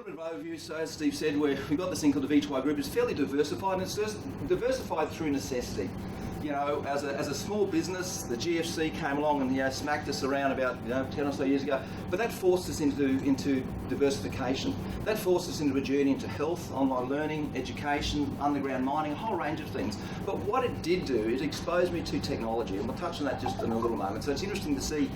bit of overview. So as Steve said, we've got this thing called the V2i Group. It's fairly diversified, and it's diversified through necessity. You know, as a small business, the GFC came along and smacked us around about 10 or so years ago. But that forced us into diversification. That forced us into a journey into health, online learning, education, underground mining, a whole range of things. But what it did do is expose me to technology, and we'll touch on that just in a little moment. So it's interesting to see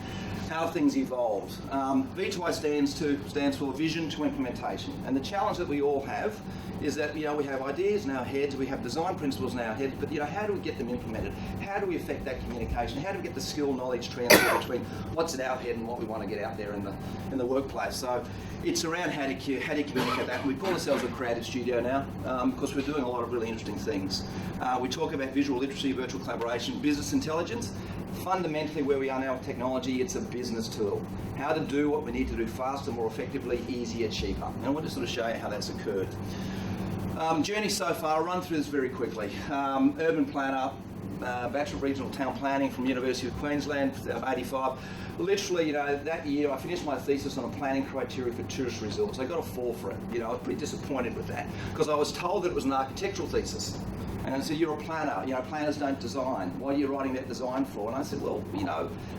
how things evolved. V2i stands for Vision to Implementation, and the challenge that we all have is that we have ideas in our heads, we have design principles in our heads, but how do we get them implemented? How do we affect that communication? How do we get the skill knowledge transfer between what's in our head and what we want to get out there in the workplace? So it's around how do you communicate that. And we call ourselves a creative studio now because we're doing a lot of really interesting things. We talk about visual literacy, virtual collaboration, business intelligence. Fundamentally, where we are now with technology, it's a business tool. How to do what we need to do faster, more effectively, easier, cheaper. And I want to sort of show you how that's occurred. Journey so far, I'll run through this very quickly. Urban planner, Bachelor of Regional Town Planning from University of Queensland, 85. Literally, that year I finished my thesis on a planning criteria for tourist resorts. I got a 4 for it. I was pretty disappointed with that because I was told that it was an architectural thesis. And I said, you're a planner, planners don't design. What are you writing that design for? And I said, well,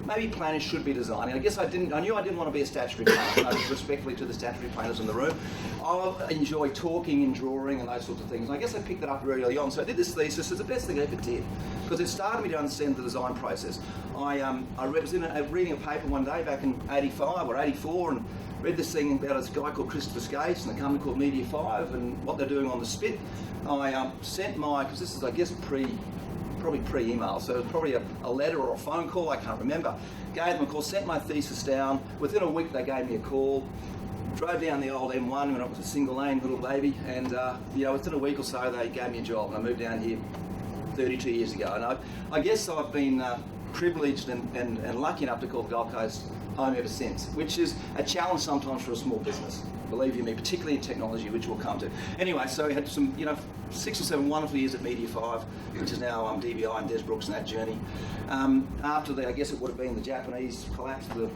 maybe planners should be designing. I guess I knew I didn't want to be a statutory planner, respectfully to the statutory planners in the room. I enjoy talking and drawing and those sorts of things. And I guess I picked that up very early on. So I did this thesis. It's the best thing I ever did because it started me to understand the design process. I was reading a paper one day back in 85 or 84 and read this thing about this guy called Christopher Skates and a company called Media 5 and what they're doing on the Spit. I sent because this is, I guess, probably pre-email, so it was probably a letter or a phone call, I can't remember. Gave them a call, sent my thesis down. Within a week, they gave me a call. Drove down the old M1 when it was a single lane little baby, and within a week or so, they gave me a job, and I moved down here 32 years ago. And I guess I've been privileged and lucky enough to call the Gold Coast home ever since, which is a challenge sometimes for a small business. Believe you me, particularly in technology, which we'll come to. Anyway, so we had some, 6 or 7 wonderful years at Media 5, which is now DBI and Des Brooks in that journey. After that, I guess it would have been the Japanese collapse of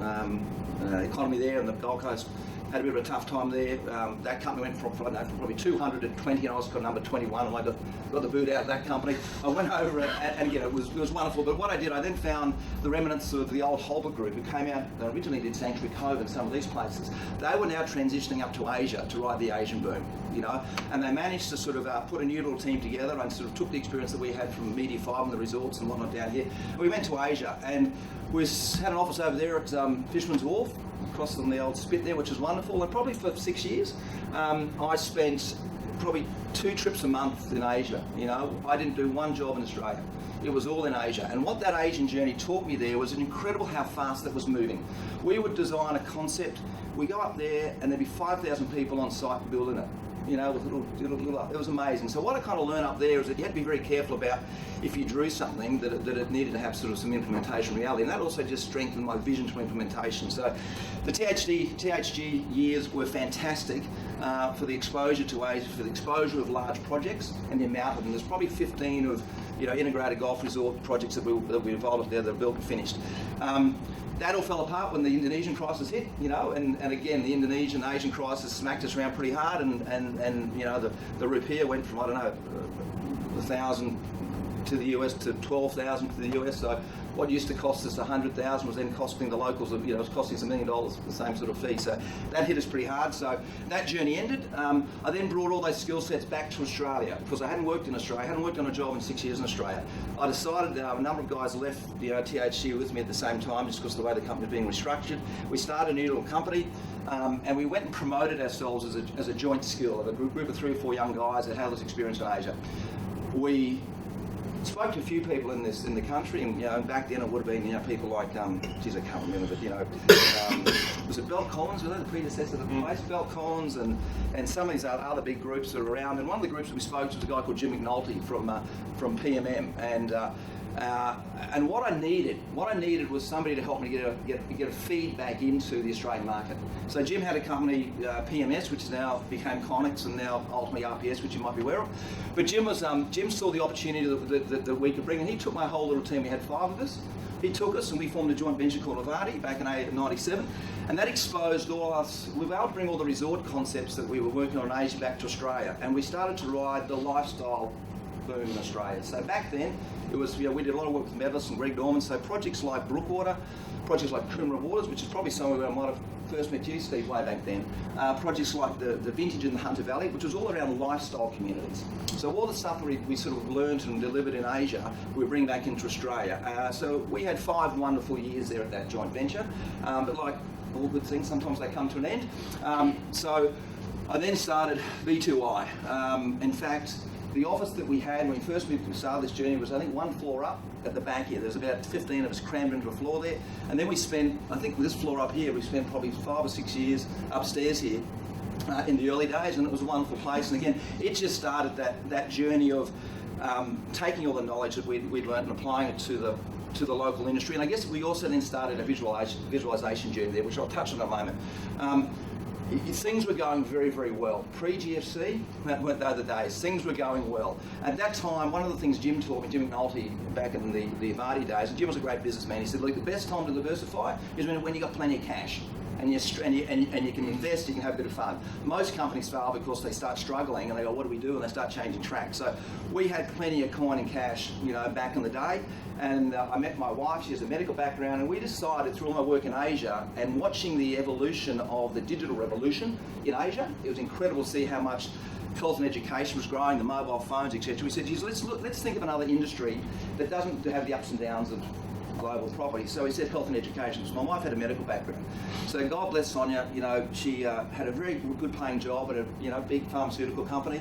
the economy there, and the Gold Coast had a bit of a tough time there. That company went from probably 200 to 20, and I was got number 21, and I got the boot out of that company. I went over and again, it was wonderful. But what I did, I then found the remnants of the old Holbert group who came out. They originally did Sanctuary Cove and some of these places. They were now transitioning up to Asia to ride the Asian boom, and they managed to sort of put a new little team together and sort of took the experience that we had from Media 5 and the resorts and whatnot down here. And we went to Asia, and we had an office over there at Fisherman's Wharf, across from the old Spit there, which is wonderful. And probably for 6 years, I spent probably 2 trips a month in Asia. I didn't do one job in Australia. It was all in Asia. And what that Asian journey taught me there was incredible how fast that was moving. We would design a concept, we go up there, and there'd be 5,000 people on site building it. With little, it was amazing. So what I kind of learned up there is that you had to be very careful about if you drew something that it needed to have sort of some implementation reality, and that also just strengthened my vision to implementation. So the THG years were fantastic for the exposure to Asia, for the exposure of large projects and the amount of them. There's probably 15 of integrated golf resort projects that we involved there that are built and finished. That all fell apart when the Indonesian crisis hit, and again, the Indonesian-Asian crisis smacked us around pretty hard, and the rupiah went from, 1,000 to the US to 12,000 to the US. So what used to cost us 100,000 was then costing the locals, it was costing us $1 million, the same sort of fee. So that hit us pretty hard. So that journey ended. I then brought all those skill sets back to Australia because I hadn't worked in Australia. I hadn't worked on a job in 6 years in Australia. I decided a number of guys left THG with me at the same time just because of the way the company was being restructured. We started a new little company. And we went and promoted ourselves as a joint skill of a group of 3 or 4 young guys that had this experience in Asia. We spoke to a few people in the country, and back then it would have been people like I can't remember, but was it Bell Collins? Was that the predecessor of the place? Bell Collins and some of these other big groups that are around. And one of the groups that we spoke to was a guy called Jim McNulty from PMM, and what I needed was somebody to help me get a feedback into the Australian market. So Jim had a company, PMS, which now became Connex and now ultimately RPS, which you might be aware of. But Jim saw the opportunity that we could bring, and he took my whole little team. We had 5 of us. he took us and we formed a joint venture called Avati back in '97, and that exposed all us. We were able to bring all the resort concepts that we were working on in Asia back to Australia, and we started to ride the lifestyle boom in Australia. So back then, it was, we did a lot of work with Medalist and Greg Norman, so projects like Brookwater, projects like Coomera Waters, which is probably somewhere where I might have first met you, Steve, way back then. Projects like the Vintage in the Hunter Valley, which was all around lifestyle communities. So all the stuff we sort of learned and delivered in Asia, we bring back into Australia. So we had 5 wonderful years there at that joint venture, but like all good things, sometimes they come to an end. So I then started V2i. In fact, the office that we had when we first moved to start this journey was, I think, 1 floor up at the back here. There's about 15 of us crammed into a floor there. And then we spent, I think this floor up here, we spent probably 5 or 6 years upstairs here in the early days, and it was a wonderful place. And again, it just started that journey of taking all the knowledge that we'd learned and applying it to the local industry. And I guess we also then started a visualization journey there, which I'll touch on in a moment. Things were going very, very well. Pre-GFC, that weren't the other days, things were going well. At that time, one of the things Jim taught me, Jim McNulty, back in the Avati days, and Jim was a great businessman, he said, look, the best time to diversify is when you've got plenty of cash. And you can invest, you can have a bit of fun. Most companies fail because they start struggling and they go, what do we do? And they start changing track. So we had plenty of coin and cash, back in the day. And I met my wife, she has a medical background, and we decided through all my work in Asia and watching the evolution of the digital revolution in Asia, it was incredible to see how much health and education was growing, the mobile phones, etc. We said, geez, let's think of another industry that doesn't have the ups and downs of global property. So he said health and education. So my wife had a medical background. So God bless Sonia, she had a very good paying job at a big pharmaceutical company.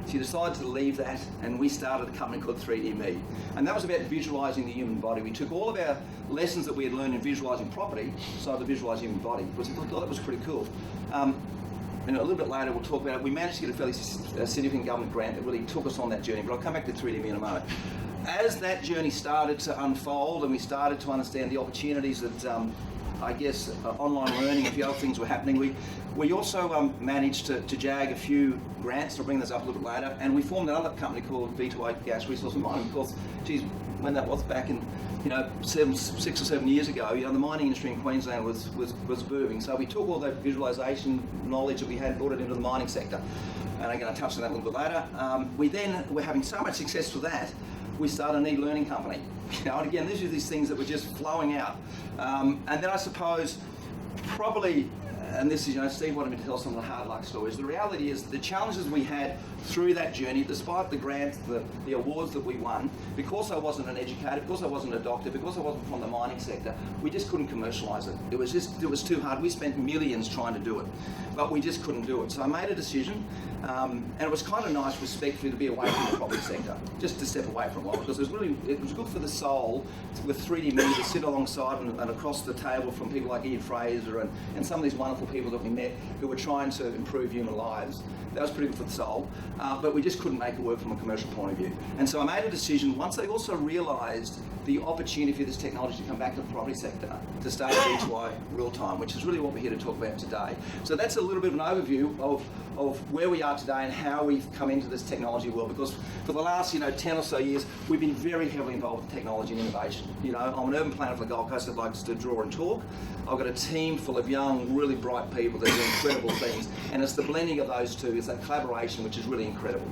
She decided to leave that, and we started a company called 3D-Me. And that was about visualizing the human body. We took all of our lessons that we had learned in visualizing property, so to visualize human body, because we thought that was pretty cool. And a little bit later we'll talk about it. We managed to get a fairly significant government grant that really took us on that journey, but I'll come back to 3D-Me in a moment. As that journey started to unfold and we started to understand the opportunities that I guess online learning and a few other things were happening, we also managed to jag a few grants. I'll bring those up a little bit later, and we formed another company called V2i Gas Resource and Mining. Of course, geez, when that was back in 6 or 7 years ago, the mining industry in Queensland was booming. So we took all that visualization knowledge that we had and brought it into the mining sector. And I'm going to touch on that a little bit later. We then were having so much success with that, we started an e-learning company. And again, these are these things that were just flowing out. And then I suppose probably, and this is, Steve wanted me to tell some of the hard luck stories. The reality is the challenges we had through that journey, despite the grants, the awards that we won, because I wasn't an educator, because I wasn't a doctor, because I wasn't from the mining sector, we just couldn't commercialise it. It was too hard. We spent millions trying to do it, but we just couldn't do it. So I made a decision, and it was kind of nice, respectfully, to be away from the property sector, just to step away for a while, because it was good for the soul with 3D-Me to sit alongside and across the table from people like Ian Fraser and some of these wonderful people that we met who were trying to improve human lives. That was pretty good for the soul, but we just couldn't make it work from a commercial point of view. And so I made a decision, once they also realised the opportunity for this technology to come back to the property sector, to start V2i real time, which is really what we're here to talk about today. So that's a little bit of an overview of where we are today and how we've come into this technology world, because for the last 10 or so years, we've been very heavily involved with technology and innovation. I'm an urban planner for the Gold Coast that likes to draw and talk. I've got a team full of young, really bright people that do incredible things, and it's the blending of those two, it's that collaboration which is really incredible.